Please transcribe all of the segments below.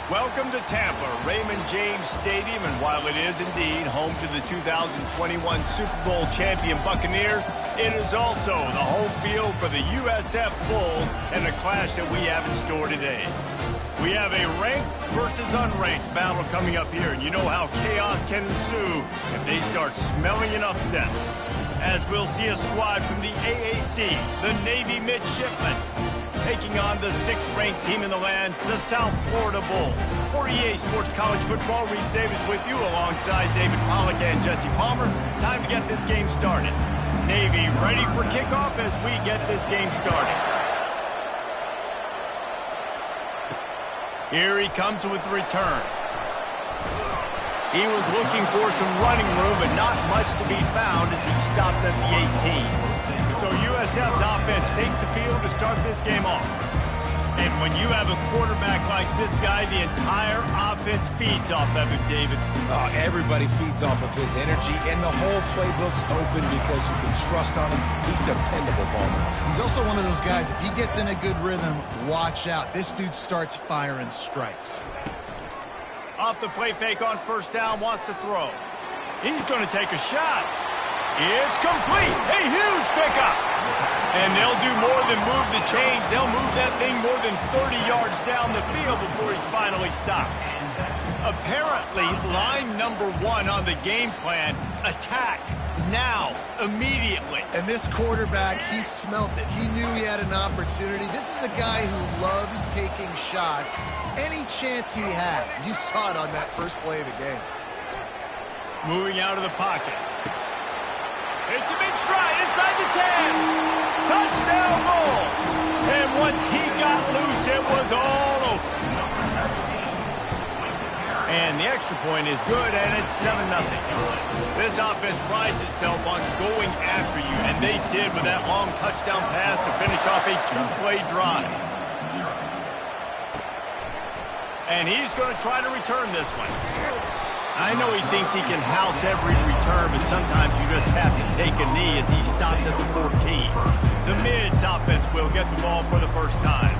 Welcome to Tampa, Raymond James Stadium, and while it is indeed home to the 2021 Super Bowl champion Buccaneers, it is also the home field for the USF Bulls and a clash that we have in store today. We have a ranked versus unranked battle coming up here, and you know how chaos can ensue if they start smelling an upset. As we'll see a squad from the AAC, the Navy Midshipmen, taking on the 6th-ranked team in the land, the South Florida Bulls. For EA Sports College Football, Reese Davis with you alongside David Pollack and Jesse Palmer. Time to get this game started. Navy ready for kickoff as we get this game started. Here he comes with the return. He was looking for some running room, but not much to be found as he stopped at the 18. So USF's offense takes the field to start this game off. And when you have a quarterback like this guy, the entire offense feeds off of him, David. Oh, everybody feeds off of his energy, and the whole playbook's open because you can trust on him. He's dependable, Palmer. He's also one of those guys, if he gets in a good rhythm, watch out. This dude starts firing strikes. Off the play fake on first down, wants to throw. He's going to take a shot. It's complete. A huge pickup. And they'll do more than move the chains. They'll move that thing more than 30 yards down the field before he's finally stopped. Apparently, line number 1 on the game plan, attack now, immediately. And this quarterback, he smelt it. He knew he had an opportunity. This is a guy who loves taking shots any chance he has. You saw it on that first play of the game. Moving out of the pocket. It's a big stride inside the 10. Touchdown Bulls. And once he got loose, it was all over. And the extra point is good, and it's 7-0. This offense prides itself on going after you, and they did with that long touchdown pass to finish off a 2-play drive. And he's going to try to return this one. I know he thinks he can house every return, but sometimes you just have to take a knee as he stopped at the 14. The Mids offense will get the ball for the first time.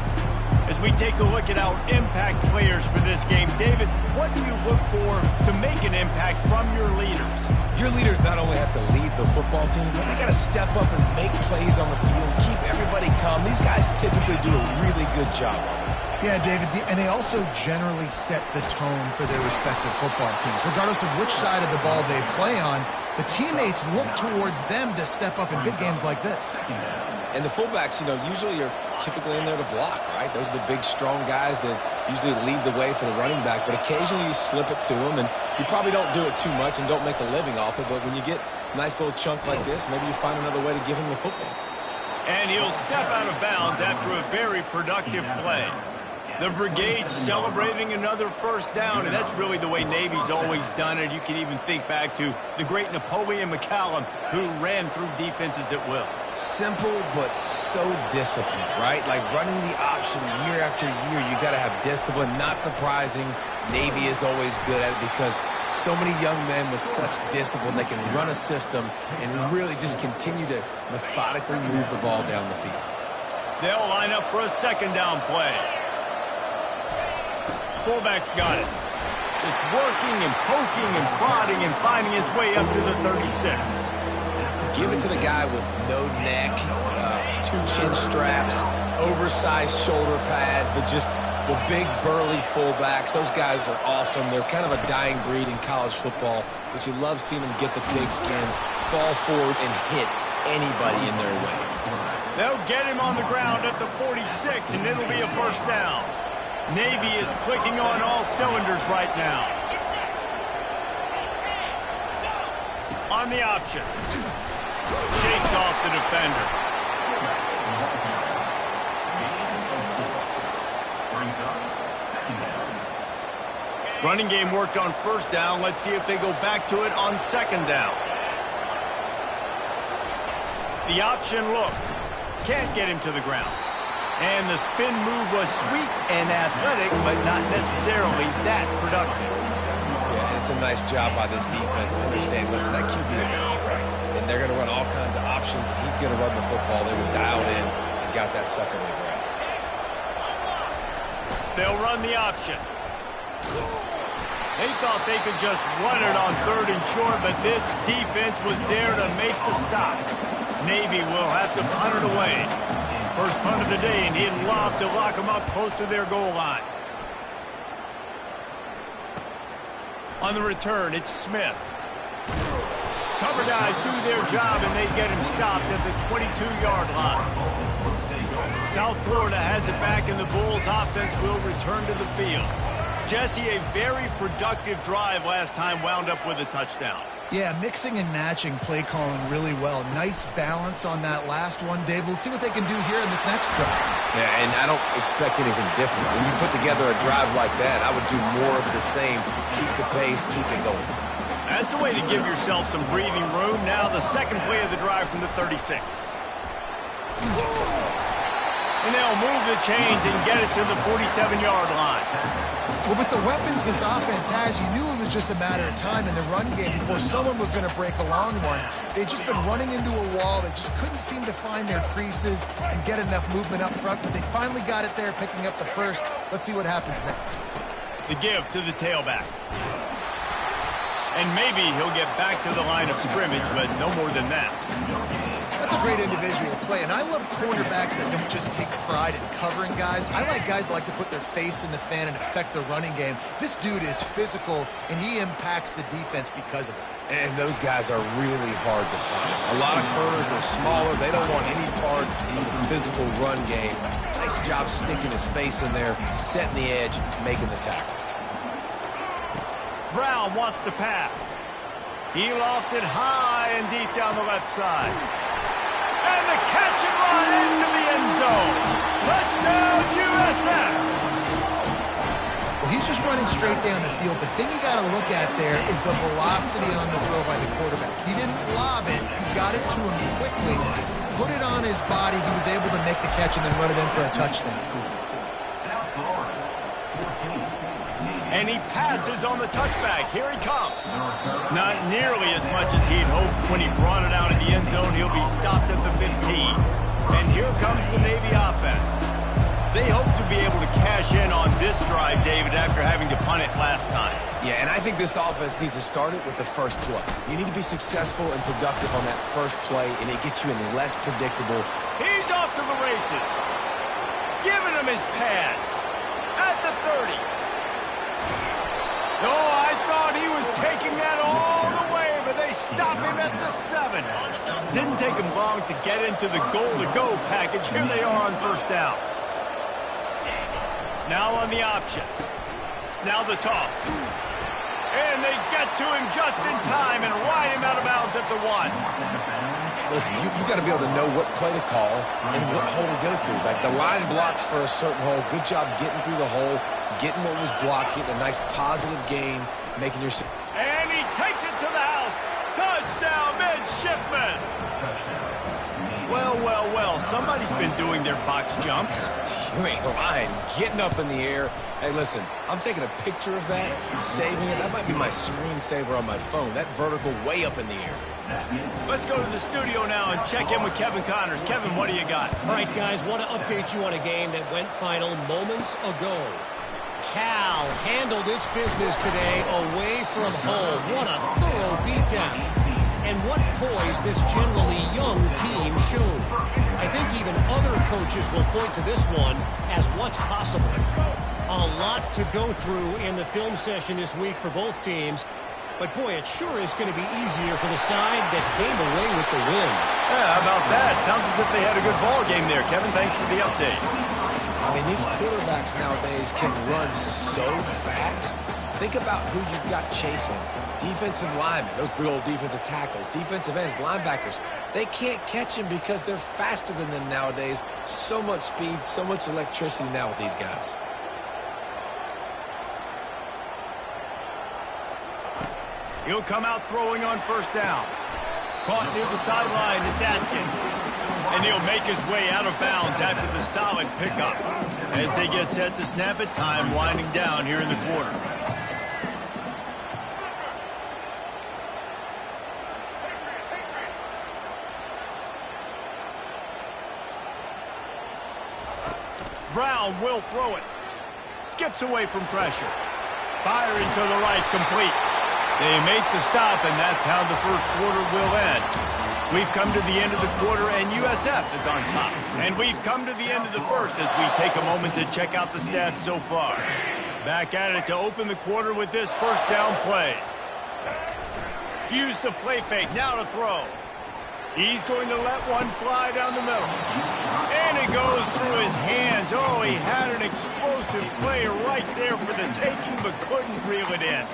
As we take a look at our impact players for this game, David, what do you look for to make an impact from your leaders? Your leaders not only have to lead the football team, but they got to step up and make plays on the field, keep everybody calm. These guys typically do a really good job of it. Yeah, David, and they also generally set the tone for their respective football teams. Regardless of which side of the ball they play on, the teammates look towards them to step up in big games like this. And the fullbacks, usually are typically in there to block, right? Those are the big, strong guys that usually lead the way for the running back, but occasionally you slip it to them, and you probably don't do it too much and don't make a living off it, but when you get a nice little chunk like this, maybe you find another way to give him the football. And he'll step out of bounds after a very productive play. The Brigade's celebrating another first down, and that's really the way Navy's always done it. You can even think back to the great Napoleon McCallum, who ran through defenses at will. Simple, but so disciplined, right? Like running the option year after year, you got to have discipline. Not surprising, Navy is always good at it because so many young men with such discipline, they can run a system and really just continue to methodically move the ball down the field. They'll line up for a second down play. Fullback's got it. Just working and poking and prodding and finding his way up to the 36. Give it to the guy with no neck, 2 chin straps, oversized shoulder pads, the big burly fullbacks. Those guys are awesome. They're kind of a dying breed in college football, but you love seeing them get the pigskin, fall forward, and hit anybody in their way. They'll get him on the ground at the 46, and it'll be a first down. Navy is clicking on all cylinders right now. On the option. Shakes off the defender. Running game worked on first down. Let's see if they go back to it on second down. The option look. Can't get him to the ground. And the spin move was sweet and athletic, but not necessarily that productive. Yeah, and it's a nice job by this defense. Understand, listen, that QB is a threat. And they're going to run all kinds of options, and he's going to run the football. They were dialed in and got that sucker to the ground. They'll run the option. They thought they could just run it on 3rd and short, but this defense was there to make the stop. Navy will have to punt it away. First punt of the day, and he'd love to lock them up close to their goal line. On the return, it's Smith. Cover guys do their job, and they get him stopped at the 22-yard line. South Florida has it back, and the Bulls offense will return to the field. Jesse, a very productive drive last time wound up with a touchdown. Yeah, mixing and matching play calling really well. Nice balance on that last one, Dave. Let's see what they can do here in this next drive. Yeah, and I don't expect anything different. When you put together a drive like that, I would do more of the same. Keep the pace, keep it going. That's a way to give yourself some breathing room. Now the second play of the drive from the 36. And they'll move the chains and get it to the 47-yard line. Well, with the weapons this offense has, you knew it was just a matter of time in the run game before someone was going to break a long one. They'd just been running into a wall. They just couldn't seem to find their creases and get enough movement up front, but they finally got it there, picking up the first. Let's see what happens next. The give to the tailback. And maybe he'll get back to the line of scrimmage, but no more than that. That's a great individual play, and I love cornerbacks that don't just take pride in covering guys. I like guys that like to put their face in the fan and affect the running game. This dude is physical, and he impacts the defense because of it. And those guys are really hard to find. A lot of corners, they're smaller. They don't want any part of the physical run game. Nice job sticking his face in there, setting the edge, making the tackle. Brown wants to pass. He lofts it high and deep down the left side. And the catch and run into the end zone. Touchdown, USF. Well, he's just running straight down the field. The thing you got to look at there is the velocity on the throw by the quarterback. He didn't lob it. He got it to him quickly, put it on his body. He was able to make the catch and then run it in for a touchdown. And he passes on the touchback. Here he comes. Not nearly as much as he'd hoped when he brought it out of the end zone. He'll be stopped at the 15. And here comes the Navy offense. They hope to be able to cash in on this drive, David, after having to punt it last time. Yeah, and I think this offense needs to start it with the first play. You need to be successful and productive on that first play, and it gets you in less predictable. He's off to the races. Giving him his pads. At the 30. Oh, I thought he was taking that all the way, but they stop him at the 7. Didn't take him long to get into the goal-to-go package. Here they are on first down. Now on the option. Now the toss. And they get to him just in time and ride him out of bounds at the 1. Listen, you got to be able to know what play to call and what hole to go through. Like the line blocks for a certain hole. Good job getting through the hole, getting what was blocked, getting a nice positive gain, making your... And he takes it to the house. Touchdown, midshipman. Well, well, well. Somebody's been doing their box jumps. You ain't lying. Getting up in the air. Hey, listen, I'm taking a picture of that, saving it. That might be my screensaver on my phone. That vertical way up in the air. Let's go to the studio now and check in with Kevin Connors. Kevin, what do you got? All right, guys, want to update you on a game that went final moments ago. Cal handled its business today away from home. What a thorough beatdown. And what poise this generally young team showed. I think even other coaches will point to this one as what's possible. A lot to go through in the film session this week for both teams. But, boy, it sure is going to be easier for the side that came away with the win. Yeah, how about that? Sounds as if they had a good ball game there. Kevin, thanks for the update. I mean, these quarterbacks nowadays can run so fast. Think about who you've got chasing. Defensive linemen, those big old defensive tackles, defensive ends, linebackers. They can't catch him because they're faster than them nowadays. So much speed, so much electricity now with these guys. He'll come out throwing on first down. Caught near the sideline, it's Atkins. And he'll make his way out of bounds after the solid pickup. As they get set to snap it, time winding down here in the quarter. Brown will throw it. Skips away from pressure. Firing to the right, complete. They make the stop, and that's how the first quarter will end. We've come to the end of the quarter, and USF is on top. And we've come to the end of the first as we take a moment to check out the stats so far. Back at it to open the quarter with this first down play. Used the play fake, now to throw. He's going to let one fly down the middle. And it goes through his hands. Oh, he had an explosive play right there for the taking, but couldn't reel it in.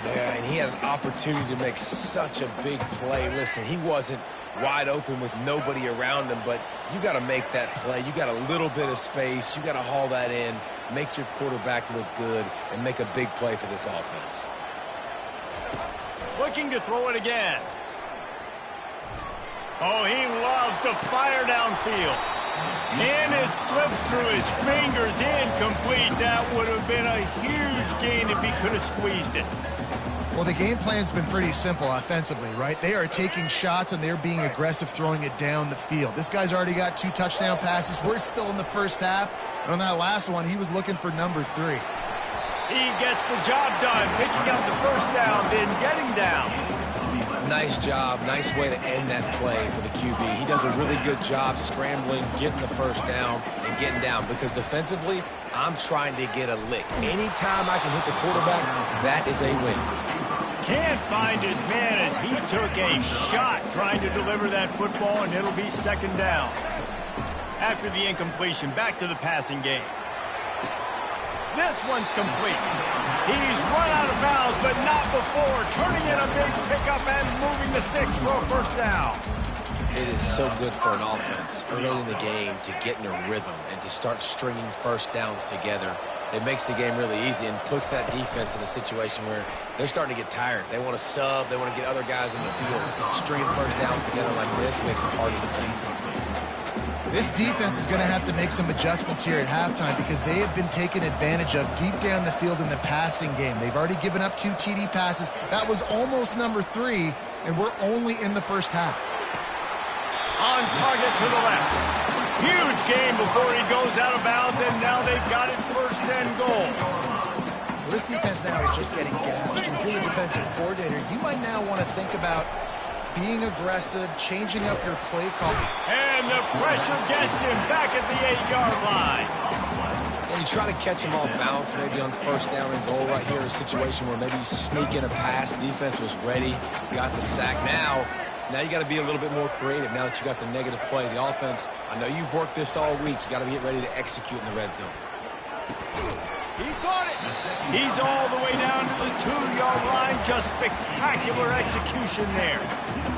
Yeah, and he had an opportunity to make such a big play. Listen, he wasn't wide open with nobody around him, but you got to make that play. You got a little bit of space. You got to haul that in, make your quarterback look good, and make a big play for this offense. Looking to throw it again. Oh, he loves to fire downfield. And it slips through his fingers, incomplete. That would have been a huge gain if he could have squeezed it. Well, the game plan's been pretty simple offensively, right? They are taking shots, and they're being aggressive throwing it down the field. This guy's already got 2 touchdown passes. We're still in the first half. And on that last one, he was looking for number 3. He gets the job done, picking up the first down, then getting down. Nice job. Nice way to end that play for the QB. He does a really good job scrambling, getting the first down, and getting down. Because defensively, I'm trying to get a lick. Anytime I can hit the quarterback, that is a win. Can't find his man as he took a shot trying to deliver that football, and it'll be second down. After the incompletion, back to the passing game. This one's complete. He's run out of bounds, but not before. Turning in a big pickup and moving the sticks for a first down. It is so good for an offense early in the game to get in a rhythm and to start stringing first downs together. It makes the game really easy and puts that defense in a situation where they're starting to get tired. They want to sub. They want to get other guys in the field. Stringing first downs together like this makes it hard to defend. This defense is going to have to make some adjustments here at halftime because they have been taken advantage of deep down the field in the passing game. They've already given up 2 TD passes. That was almost number 3, and we're only in the first half. On target to the left. Huge game before he goes out of bounds, and now they've got it first and goal. Well, this defense now is just getting gashed. And if you're the defensive coordinator, you might now want to think about being aggressive, changing up your play call. And the pressure gets him back at the 8-yard line. And you try to catch him off balance, maybe on first down and goal right here, a situation where maybe you sneak in a pass. Defense was ready, got the sack. Now you got to be a little bit more creative now that you got the negative play. The offense, I know you've worked this all week. You got to get ready to execute in the red zone. He caught it. He's all the way down to the 2-yard line. Just spectacular execution there.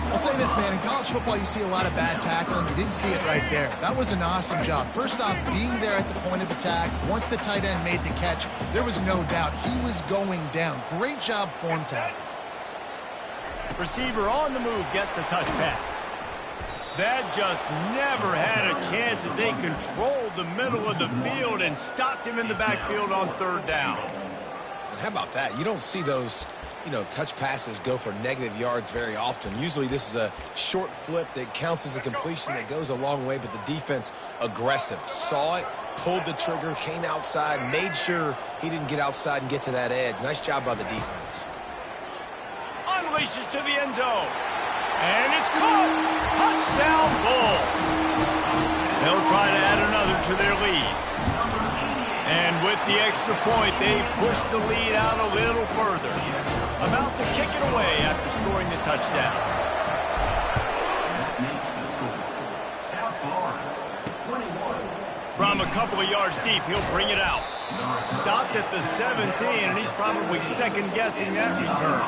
I'll say this, man. In college football, you see a lot of bad tackling. You didn't see it right there. That was an awesome job. First off, being there at the point of attack. Once the tight end made the catch, there was no doubt he was going down. Great job form tackle. Receiver on the move gets the touch pass. That just never had a chance as they controlled the middle of the field and stopped him in the backfield on third down. And how about that? You don't see those, touch passes go for negative yards very often. Usually this is a short flip that counts as a completion that goes a long way, but the defense aggressive. Saw it, pulled the trigger, came outside, made sure he didn't get outside and get to that edge. Nice job by the defense. Unleashes to the end zone. And it's caught. Touchdown Bulls. They'll try to add another to their lead. And with the extra point, they push the lead out a little further. About to kick it away after scoring the touchdown. From a couple of yards deep, he'll bring it out. Stopped at the 17, and he's probably second-guessing that return.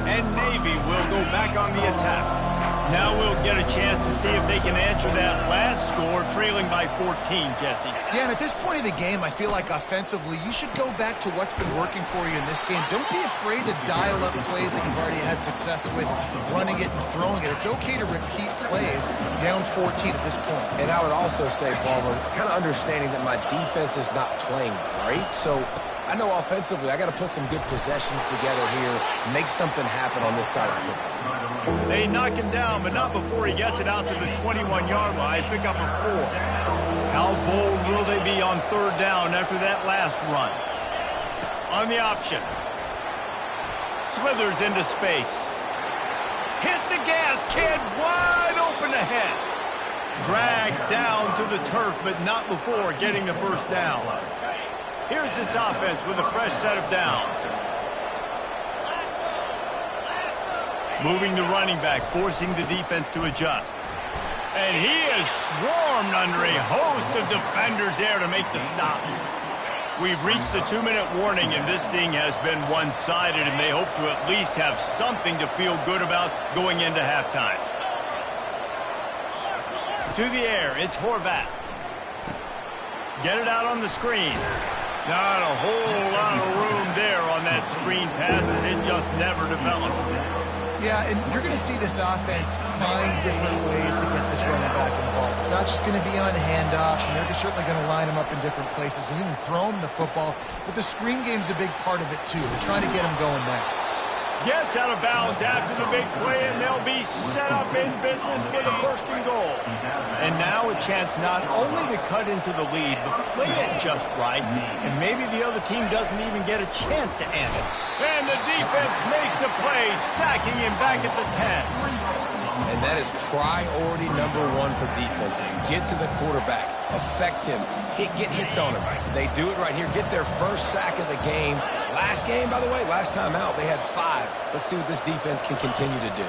And Navy will go back on the attack. Now we'll get a chance to see if they can answer that last score, trailing by 14, Jesse. Yeah, and at this point of the game, I feel like offensively, you should go back to what's been working for you in this game. Don't be afraid to dial up plays that you've already had success with, running it and throwing it. It's okay to repeat plays down 14 at this point. And I would also say, Palmer, kind of understanding that my defense is not playing great, so I know offensively I got to put some good possessions together here, make something happen on this side of the football. They knock him down, but not before he gets it out to the 21-yard line. Pick up a 4. How bold will they be on third down after that last run? On the option. Slithers into space. Hit the gas, kid. Wide open ahead. Dragged down to the turf, but not before getting the first down. Here's this offense with a fresh set of downs. Moving the running back, forcing the defense to adjust. And he is swarmed under a host of defenders there to make the stop. We've reached the 2-minute warning, and this thing has been one-sided, and they hope to at least have something to feel good about going into halftime. To the air, it's Horvat. Get it out on the screen. Not a whole lot of room there on that screen pass, as it just never developed. Yeah, and you're going to see this offense find different ways to get this running back involved. It's not just going to be on handoffs, and they're certainly going to line him up in different places and even throw him the football. But the screen game's a big part of it, too. They're trying to get him going now. Gets out of bounds after the big play, and they'll be set up in business with a first and goal. And now a chance not only to cut into the lead, but play it just right, and maybe the other team doesn't even get a chance to end it. And the defense makes a play, sacking him back at the 10. And that is priority number one for defenses. Get to the quarterback, affect him, get hits on him. They do it right here, get their first sack of the game. Last game, by the way, last time out, they had 5. Let's see what this defense can continue to do.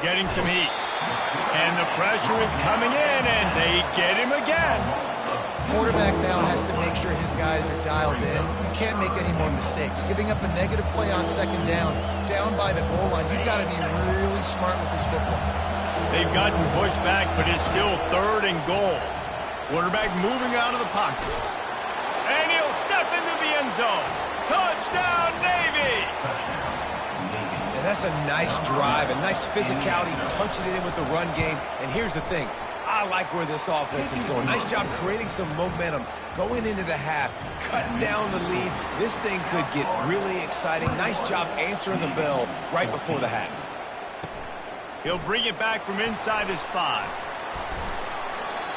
Getting some heat. And the pressure is coming in, and they get him again. Quarterback now has to make sure his guys are dialed in. You can't make any more mistakes. Giving up a negative play on second down by the goal line, you've got to be really smart with this football. They've gotten pushed back, but it's still 3rd and goal. Quarterback moving out of the pocket. And he'll step into the end zone. Touchdown, Navy! And that's a nice drive, a nice physicality, punching it in with the run game. And here's the thing. I like where this offense is going. Nice job creating some momentum, going into the half, cutting down the lead. This thing could get really exciting. Nice job answering the bell right before the half. He'll bring it back from inside his 5.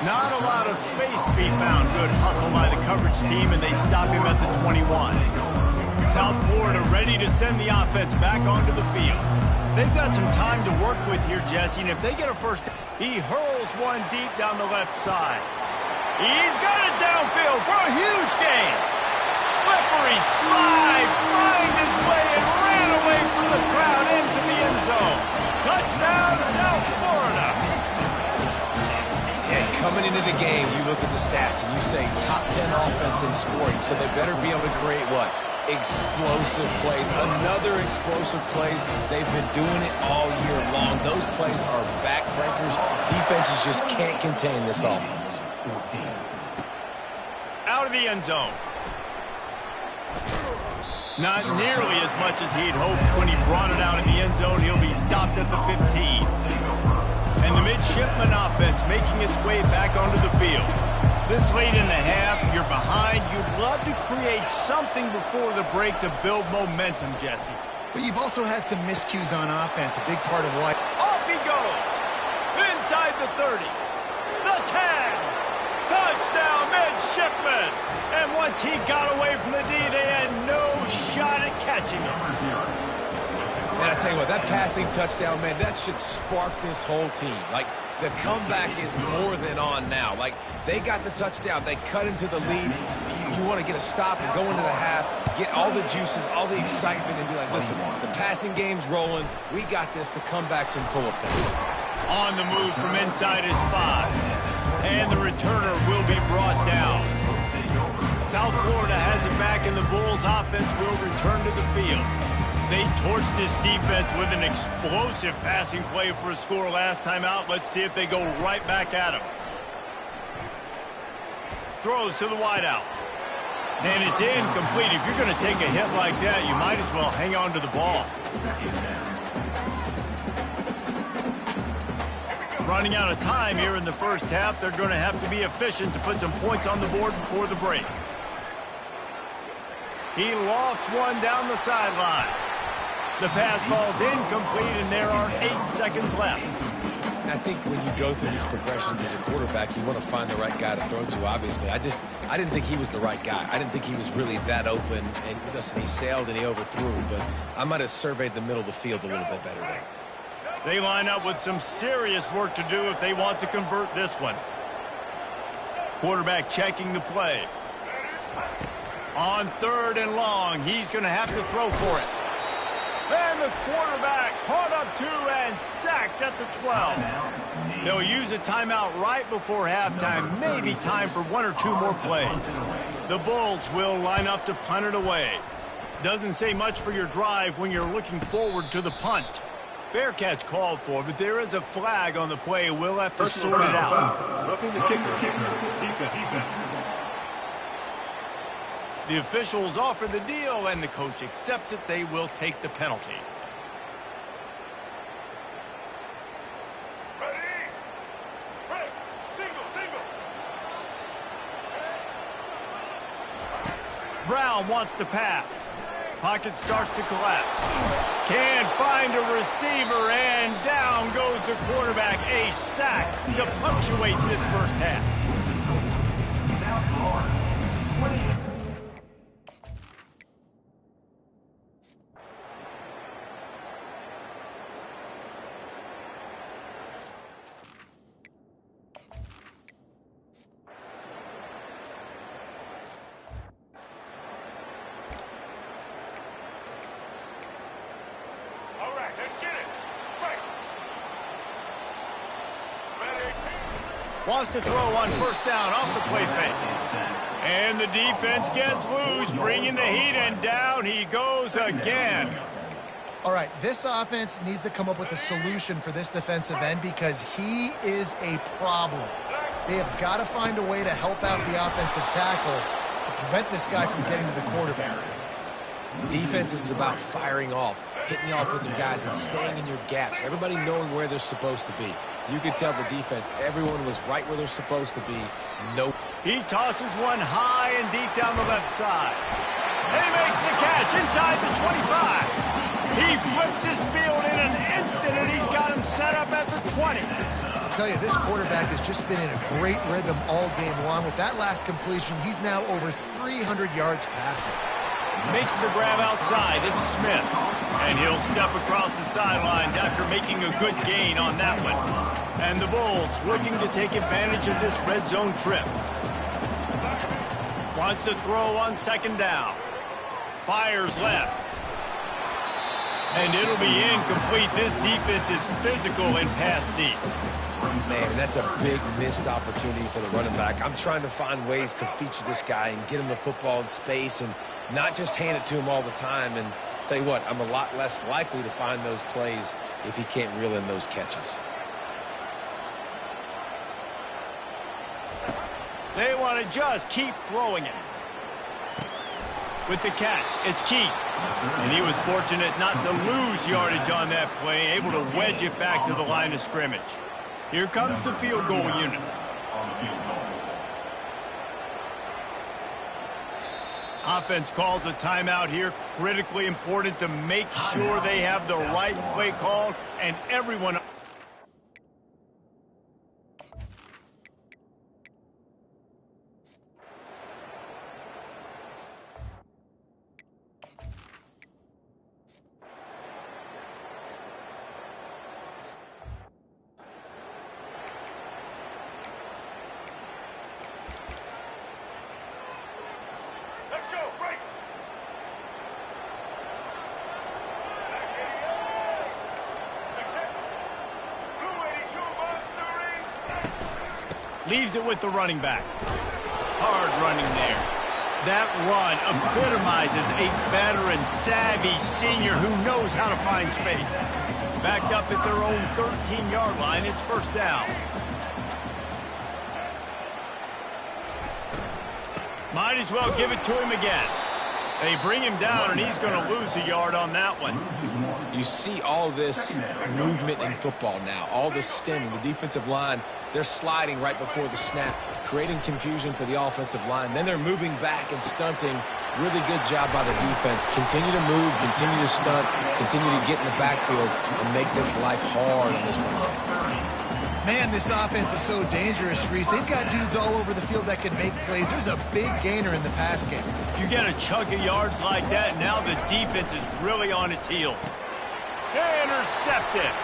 Not a lot of space to be found. Good hustle by the coverage team, and they stop him at the 21. South Florida ready to send the offense back onto the field. They've got some time to work with here, Jesse, and if they get a first, he hurls one deep down the left side. He's got it downfield for a huge gain. Slippery slide, find his way and ran away from the crowd into the end zone. Touchdown, South Florida. Yeah, coming into the game, you look at the stats and you say top 10 offense in scoring, so they better be able to create what? Explosive plays. Another explosive plays. They've been doing it all year long. Those plays are backbreakers. Defenses just can't contain this offense. Out of the end zone. Not nearly as much as he'd hoped when he brought it out in the end zone. He'll be stopped at the 15. And the midshipman offense making its way back onto the field. This late in the half, you're behind. You'd love to create something before the break to build momentum, Jesse. But you've also had some miscues on offense, a big part of why. Off he goes. Inside the 30. The 10. Touchdown, midshipman. And once he got away from the D, they had no shot at catching him. Man, I tell you what, that passing touchdown, man, that should spark this whole team. Like, the comeback is more than on now. Like, they got the touchdown. They cut into the lead. You want to get a stop and go into the half, get all the juices, all the excitement, and be like, listen, the passing game's rolling. We got this. The comeback's in full effect. On the move from inside his 5. And the returner will be brought down. South Florida has it back, and the Bulls offense will return to the field. They torched this defense with an explosive passing play for a score last time out. Let's see if they go right back at him. Throws to the wideout. And it's incomplete. If you're going to take a hit like that, you might as well hang on to the ball. Running out of time here in the first half. They're going to have to be efficient to put some points on the board before the break. He lofts one down the sideline. The pass falls incomplete, and there are 8 seconds left. I think when you go through these progressions as a quarterback, you want to find the right guy to throw to, obviously. I didn't think he was the right guy. I didn't think he was really that open. And listen, he sailed and he overthrew, but I might have surveyed the middle of the field a little bit better there. They line up with some serious work to do if they want to convert this one. Quarterback checking the play. On 3rd and long, he's going to have to throw for it. And the quarterback caught up to and sacked at the 12. They'll use a timeout right before halftime, maybe time for 1 or 2 more plays. The Bulls will line up to punt it away. Doesn't say much for your drive when you're looking forward to the punt. Fair catch called for, but there is a flag on the play. We'll have to sort it out. Roughing the kicker. Defense. The officials offer the deal, and the coach accepts it. They will take the penalty. Ready. Single. Brown wants to pass. Pocket starts to collapse. Can't find a receiver, and down goes the quarterback. A sack to punctuate this first half. Wants to throw on 1st down off the play fake. And the defense gets loose, bringing the heat, and down he goes again. All right, this offense needs to come up with a solution for this defensive end because he is a problem. They have got to find a way to help out the offensive tackle to prevent this guy from getting to the quarterback. Defense is about firing off, hitting the offensive guys, and staying in your gaps. Everybody knowing where they're supposed to be. You could tell the defense, everyone was right where they're supposed to be. Nope. He tosses one high and deep down the left side. And he makes the catch inside the 25. He flips his field in an instant, and he's got him set up at the 20. I'll tell you, this quarterback has just been in a great rhythm all game long. With that last completion, he's now over 300 yards passing. Makes the grab outside. It's Smith. And he'll step across the sidelines after making a good gain on that one. And the Bulls looking to take advantage of this red zone trip. Wants to throw on 2nd down. Fires left. And it'll be incomplete. This defense is physical and pass deep. Man, that's a big missed opportunity for the running back. I'm trying to find ways to feature this guy and get him the football in space and not just hand it to him all the time. And tell you what, I'm a lot less likely to find those plays if he can't reel in those catches. They want to just keep throwing it. With the catch, it's Keith. And he was fortunate not to lose yardage on that play, able to wedge it back to the line of scrimmage. Here comes the field goal unit. Offense calls a timeout here. Critically important to make sure they have the right play called and everyone... Leaves it with the running back. Hard running there. That run epitomizes a veteran, savvy senior who knows how to find space. Backed up at their own 13-yard line, it's 1st down. Might as well give it to him again. They bring him down, and he's going to lose a yard on that one. You see all this movement in football now, all this stemming. The defensive line, they're sliding right before the snap, creating confusion for the offensive line. Then they're moving back and stunting Really good job by the defense. Continue to move, continue to stunt, continue to get in the backfield and make this life hard on this run game. Man, this offense is so dangerous, Reese. They've got dudes all over the field that can make plays. There's a big gainer in the pass game. You get a chunk of yards like that, now the defense is really on its heels. Intercepted.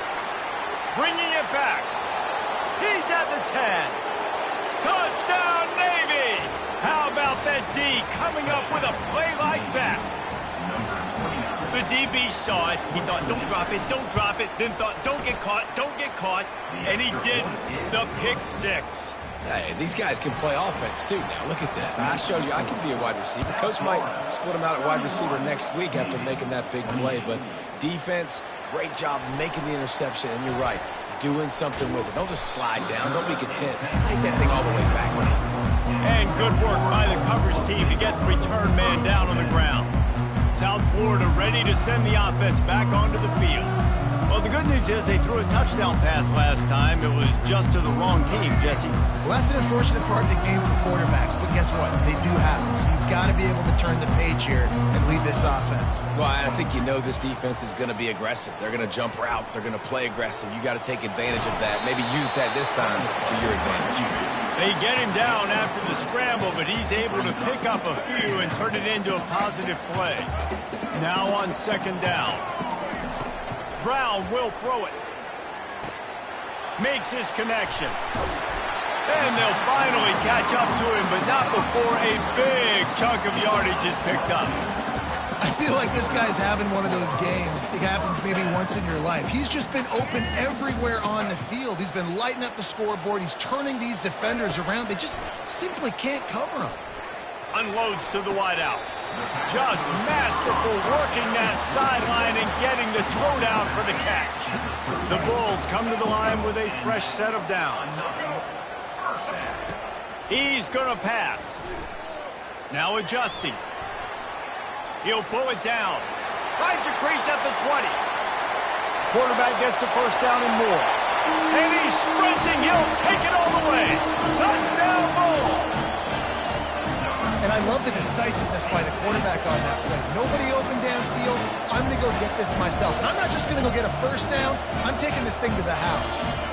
Bringing it back. He's at the 10. Touchdown, Navy! How about that D coming up with a play like that? The DB saw it. He thought, don't drop it, then thought, don't get caught, and he didn't. The pick six. Hey, these guys can play offense, too. Now, look at this. I showed you I can be a wide receiver. Coach might split him out at wide receiver next week after making that big play, but defense, great job making the interception, and you're right, doing something with it. Don't just slide down. Don't be content. Take that thing all the way back. And good work by the coverage team to get the return man down on the ground. South Florida ready to send the offense back onto the field. Well, the good news is they threw a touchdown pass last time. It was just to the wrong team, Jesse. Well, that's an unfortunate part of the game for quarterbacks, but guess what? They do happen, so you've got to be able to turn the page here and lead this offense. Well, I think you know this defense is going to be aggressive. They're going to jump routes. They're going to play aggressive. You got to take advantage of that. Maybe use that this time to your advantage. They get him down after the scramble, but he's able to pick up a few and turn it into a positive play. Now on second down. Brown will throw it. Makes his connection. And they'll finally catch up to him, but not before a big chunk of yardage is picked up. I feel like this guy's having one of those games. It happens maybe once in your life. He's just been open everywhere on the field. He's been lighting up the scoreboard. He's turning these defenders around. They just simply can't cover him. Unloads to the wideout. Just masterful working that sideline and getting the toe down for the catch. The Bulls come to the line with a fresh set of downs. He's going to pass. Now adjusting. He'll pull it down. Finds a crease at the 20. Quarterback gets the first down and more. And he's sprinting. He'll take it all the way. Touchdown, Bulls. And I love the decisiveness by the quarterback on that play. Nobody open downfield. I'm going to go get this myself. And I'm not just going to go get a first down. I'm taking this thing to the house.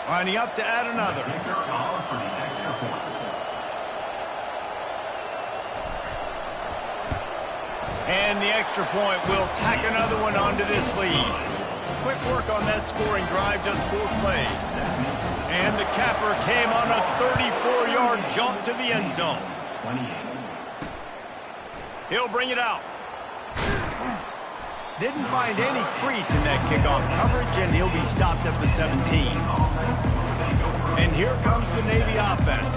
Lining up to add another. And the extra point will tack another one onto this lead. Quick work on that scoring drive, just 4 plays. And the capper came on a 34-yard jaunt to the end zone. He'll bring it out. Didn't find any crease in that kickoff coverage, and he'll be stopped at the 17. And here comes the Navy offense.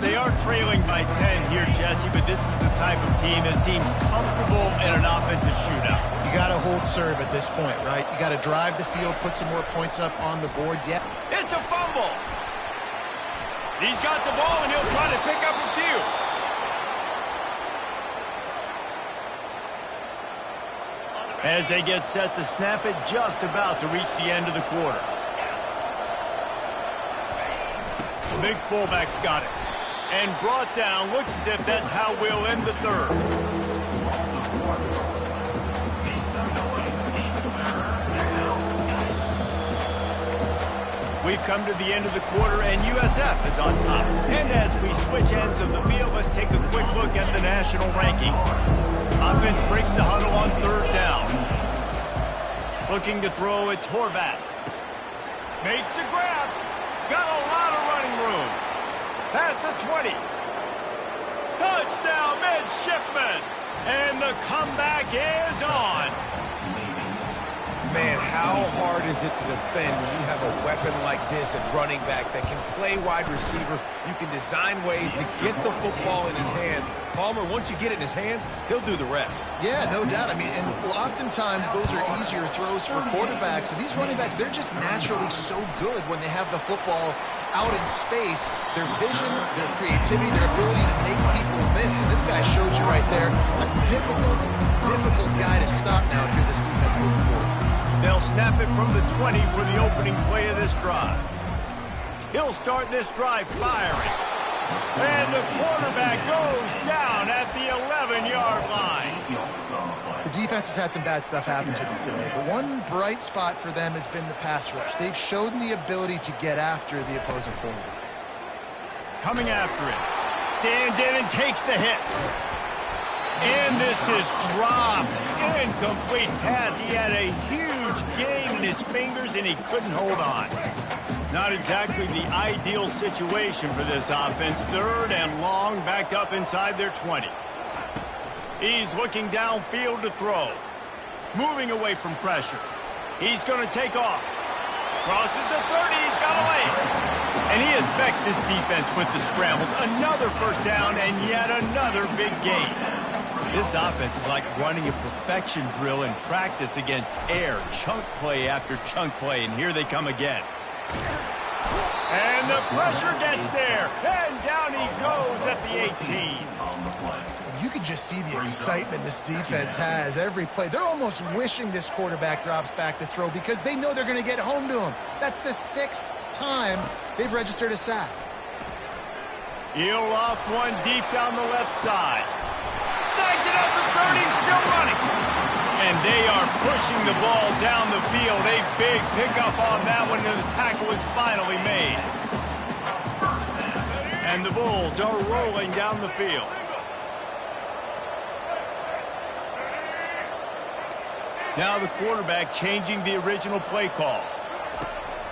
They are trailing by 10 here, Jesse, but this is the type of team that seems comfortable in an offensive shootout. You got to hold serve at this point, right? You got to drive the field, put some more points up on the board. Yeah. It's a fumble. He's got the ball, and he'll try to pick up a few. As they get set to snap it, just about to reach the end of the quarter. The big fullback's got it. And brought down, looks as if that's how we'll end the third. We've come to the end of the quarter, and USF is on top. And as we switch ends of the field, let's take a quick look at the national rankings. Offense breaks the huddle on third down. Looking to throw, it's Horvat. Makes the grab. Got a lot of running room. Past the 20. Touchdown, midshipman. And the comeback is on. Man, how hard is it to defend when you have a weapon like this at running back that can play wide receiver? You can design ways to get the football in his hand. Palmer, once you get it in his hands, he'll do the rest. Yeah, no doubt. I mean, and oftentimes those are easier throws for quarterbacks. And these running backs, they're just naturally so good when they have the football out in space. Their vision, their creativity, their ability to make people miss. And this guy showed you right there, a difficult guy to stop now if you're this defense moving forward. They'll snap it from the 20 for the opening play of this drive. He'll start this drive firing. And the quarterback goes down at the 11-yard line. The defense has had some bad stuff happen to them today, but one bright spot for them has been the pass rush. They've shown the ability to get after the opposing quarterback. Coming after it. Stands in and takes the hit. And this is dropped. Incomplete pass. He had a huge gain in his fingers, and he couldn't hold on. Not exactly the ideal situation for this offense. 3rd and long, backed up inside their 20. He's looking downfield to throw. Moving away from pressure. He's going to take off. Crosses the 30. He's got away. And he has vexed his defense with the scrambles. Another first down and yet another big gain. This offense is like running a perfection drill in practice against air. Chunk play after chunk play, and here they come again. And the pressure gets there, and down he goes at the 18. You can just see the excitement this defense has every play. They're almost wishing this quarterback drops back to throw because they know they're going to get home to him. That's the 6th time they've registered a sack. He'll off one deep down the left side. Snags it at the 30, still running. And they are pushing the ball down the field. A big pickup on that one, and the tackle is finally made. And the Bulls are rolling down the field. Now the quarterback changing the original play call.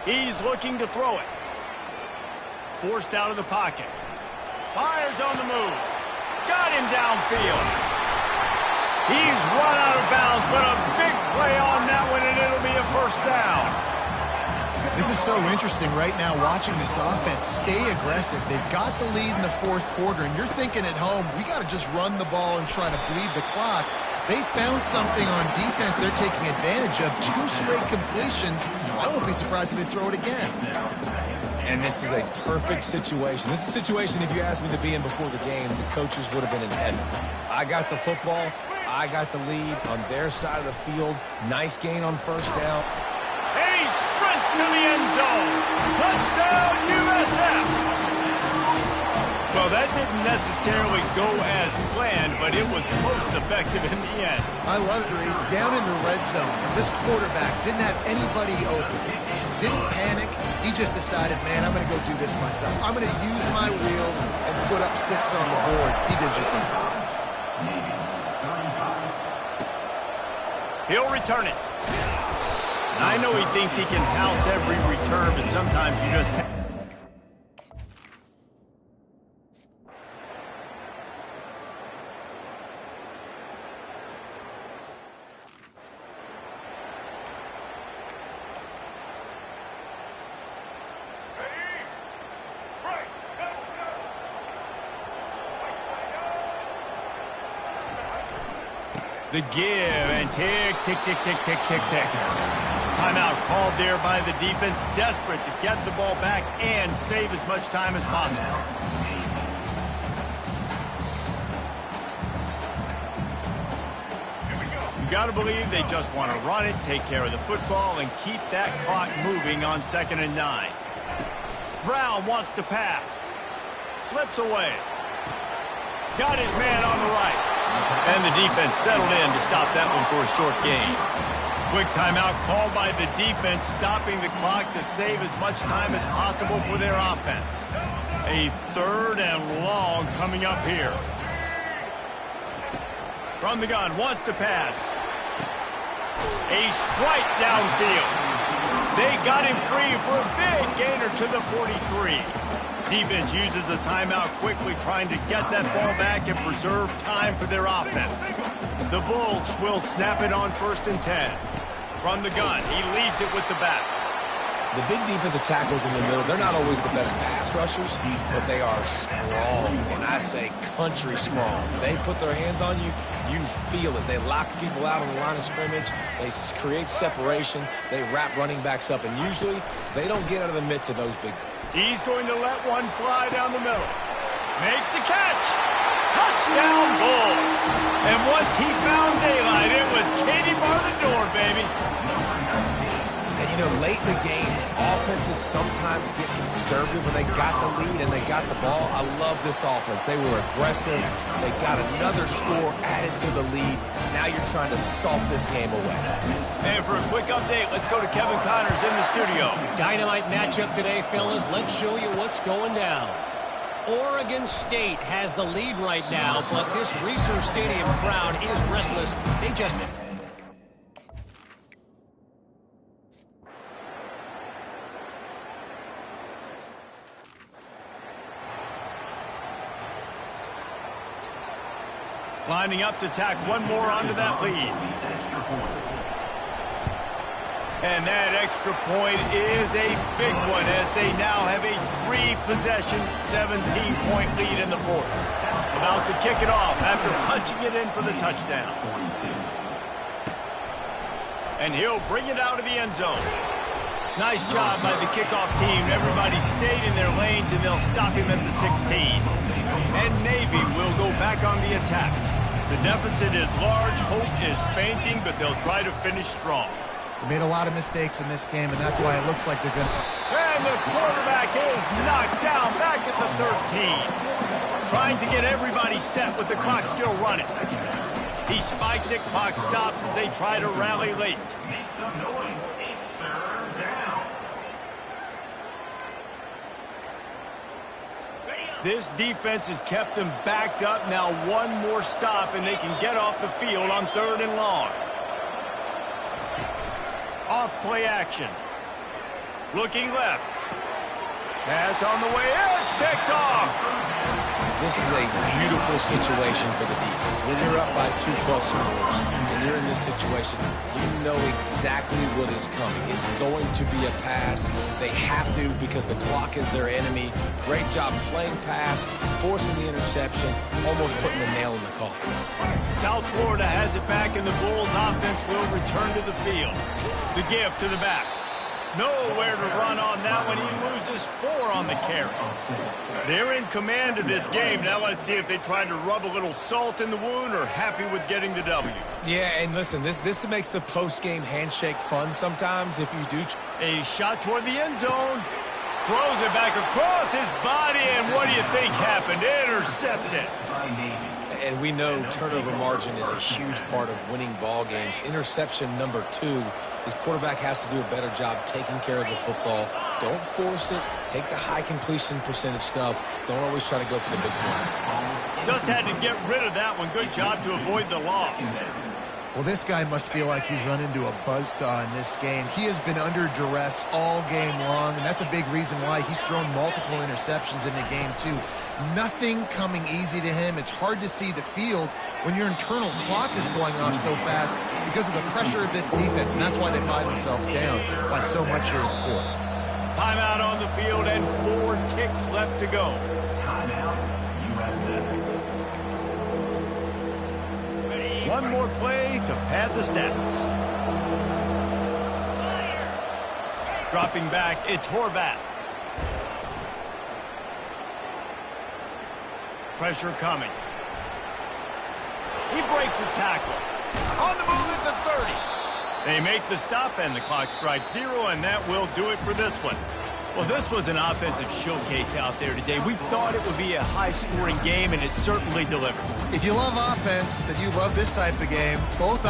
He's looking to throw it. Forced out of the pocket. Fires on the move. Got him downfield. He's run out of bounds, but a big play on that one, and it'll be a first down. This is so interesting right now watching this offense stay aggressive. They've got the lead in the 4th quarter, and you're thinking at home, we got to just run the ball and try to bleed the clock. They found something on defense they're taking advantage of. 2 straight completions. I won't be surprised if they throw it again. And this is a perfect situation. This is a situation, if you asked me to be in before the game, the coaches would have been in heaven. I got the football. I got the lead on their side of the field. Nice gain on first down. And he sprints to the end zone. Touchdown, USF. Well, that didn't necessarily go as planned, but it was most effective in the end. I love it, Reese. Down in the red zone, this quarterback didn't have anybody open. Didn't panic. He just decided, man, I'm going to go do this myself. I'm going to use my wheels and put up 6 on the board. He did just that. He'll return it. I know he thinks he can house every return, but sometimes you just... The give and tick, tick, tick, tick, tick, tick, tick. Timeout called there by the defense, desperate to get the ball back and save as much time as possible. You got to believe they just want to run it, take care of the football, and keep that clock moving on 2nd and 9. Brown wants to pass. Slips away. Got his man on the right. And the defense settled in to stop that one for a short gain. Quick timeout called by the defense, stopping the clock to save as much time as possible for their offense. A 3rd and long coming up here. From the gun, wants to pass. A strike downfield. They got him free for a big gainer to the 43. Defense uses a timeout quickly, trying to get that ball back and preserve time for their offense. The Bulls will snap it on 1st and 10. From the gun, he leaves it with the back. The big defensive tackles in the middle, they're not always the best pass rushers, but they are strong, and I say country strong. They put their hands on you, you feel it. They lock people out on the line of scrimmage. They create separation. They wrap running backs up, and usually they don't get out of the midst of those big. He's going to let one fly down the middle. Makes the catch. Touchdown, Bulls. And once he found daylight, it was Katie bar the door, baby. And, you know, late in the games, offenses sometimes get conservative when they got the lead and they got the ball. I love this offense. They were aggressive. They got another score added to the lead. Now you're trying to salt this game away. And for a quick update, let's go to Kevin Connors in the studio. Dynamite matchup today, fellas. Let's show you what's going down. Oregon State has the lead right now, but this Research Stadium crowd is restless. They just... Lining up to tack one more onto that lead. And that extra point is a big one as they now have a 3-possession, 17-point lead in the fourth. About to kick it off after punching it in for the touchdown. And he'll bring it out of the end zone. Nice job by the kickoff team. Everybody stayed in their lanes, and they'll stop him at the 16. And Navy will go back on the attack. The deficit is large. Hope is fainting, but they'll try to finish strong. They made a lot of mistakes in this game, and that's why it looks like they're going to... And the quarterback is knocked down back at the 13. Trying to get everybody set with the clock still running. He spikes it, clock stops as they try to rally late. Make some noise. It's third down. This defense has kept them backed up. Now one more stop, and they can get off the field on 3rd and long. Off play action. Looking left. Pass on the way. It's picked off. This is a beautiful situation for the defense. When you're up by 2+ scores, when you're in this situation, you know exactly what is coming. It's going to be a pass. They have to because the clock is their enemy. Great job playing pass, forcing the interception, almost putting the nail in the coffin. South Florida has it back, and the Bulls offense will return to the field. The give to the back. Nowhere to run on that one. He loses 4 on the carry. They're in command of this game. Now let's see if they try to rub a little salt in the wound or happy with getting the W. Yeah, and listen, this makes the post-game handshake fun sometimes if you do. A shot toward the end zone. Throws it back across his body, and what do you think happened? Intercepted. And we know turnover margin is a huge part of winning ball games. Interception number 2. His quarterback has to do a better job taking care of the football. Don't force it. Take the high completion percentage stuff. Don't always try to go for the big play. Just had to get rid of that one. Good job to avoid the loss. Well, this guy must feel like he's run into a buzzsaw in this game. He has been under duress all game long, and that's a big reason why he's thrown multiple interceptions in the game, too. Nothing coming easy to him. It's hard to see the field when your internal clock is going off so fast because of the pressure of this defense, and that's why they find themselves down by so much here in the fourth. Timeout on the field and 4 ticks left to go. One more play to pad the stats. Dropping back, it's Horvath. Pressure coming. He breaks a tackle. On the move at the 30. They make the stop, and the clock strikes 0, and that will do it for this one. Well, this was an offensive showcase out there today. We thought it would be a high-scoring game, and it certainly delivered. If you love offense, then you love this type of game. Both